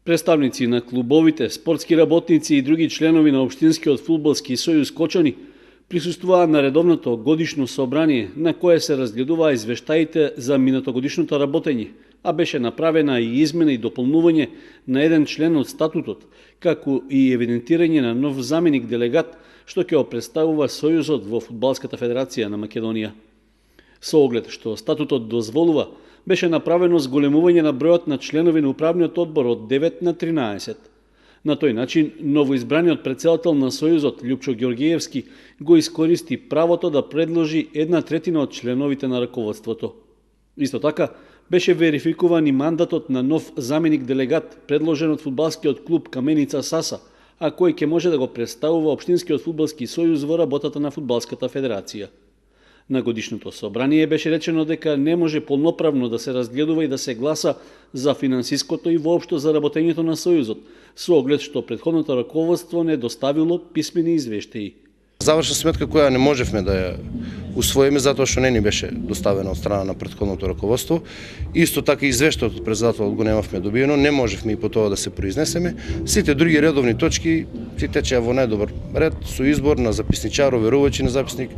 Представници на клубовите, спортски работници и други членови на Општинскиот фудбалски сојуз Кочани присуствуваа на редовното годишно собрание на кое се разгледуваа извештаите за минатогодишното работење, а беше направена и измена и дополнување на еден член од статутот, како и евидентирање на нов заменик делегат, што ќе го представува Сојузот во Фудбалската федерација на Македонија. Со оглед што статутот дозволува, беше направено зголемување на бројот на членови на управниот одбор од 9 на 13. На тој начин, новоизбраниот претседател на Сојузот, Љупчо Ѓоргиевски, го искористи правото да предложи 1/3 од членовите на раководството. Исто така, беше верификуван и мандатот на нов заменик делегат, предложен од фудбалскиот клуб Каменица Саса, а кој ќе може да го представува Општинскиот фудбалски сојуз во работата на Фудбалската федерација. На годишното собрание беше речено дека не може полноправно да се разгледува и да се гласа за финансиското и воопшто за работењето на Сојузот, со оглед што претходното раководство не доставило писмени извештаи. Завршна сметка која не можевме да ја усвоиме затоа што не ни беше доставена од страна на претходното раководство. Исто така извештајот од председателот го немавме добиено, не можевме и по тоа да се произнесеме. Сите други редовни точки си течеа во најдобар ред со избор на записничар, оверувачи на записник,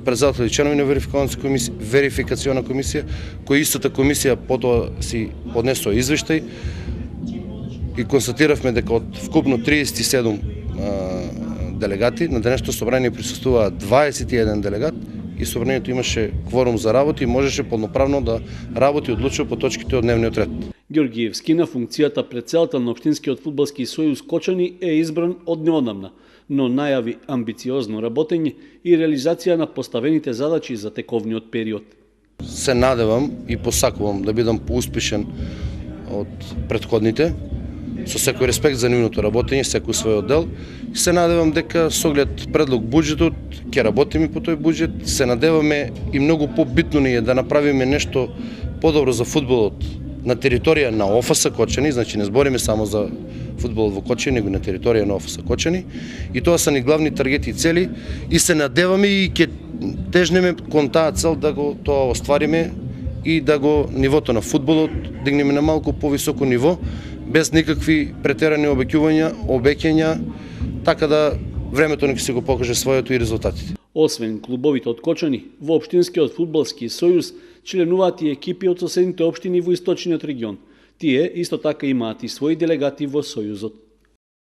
председател и членови на верификациона комисија, која истата комисија потоа си поднесоа извештај и констатиравме дека од вкупно 37 делегати, на денешното собрание присуствуваа 21 делегат и собранието имаше кворум за работа и можеше полноправно да работи и одлучува по точките од дневниот ред. Ѓоргиевски на функцијата претседател на Општинскиот фудбалски сојуз Кочани е избран од неодамна, но најави амбициозно работење и реализација на поставените задачи за тековниот период. Се надевам и посакувам да бидам поуспешен од претходните, со секој респект за нивното работење, секој свој оддел. Се надевам дека со оглед предлог буџетот ќе работиме по тој буџет. Се надеваме и многу побитно ни е да направиме нешто подобро за фудбалот на територија на ОФС Кочани, значи не збориме само за фудбалот во Кочани, него на територија на ОФС Кочани. И тоа се ни главни таргети и цели и се надеваме и ќе тежнеме кон таа цел да го тоа оствариме и да го нивото на фудбалот дигнеме на малку повисоко ниво, без никакви претерани обеќања, така да времето не ќе се го покаже своето и резултатите. Освен клубовите од Кочани, во Општинскиот фудбалски сојуз членуваат и екипи од соседните општини во источниот регион. Тие исто така имаат и своји делегати во сојузот.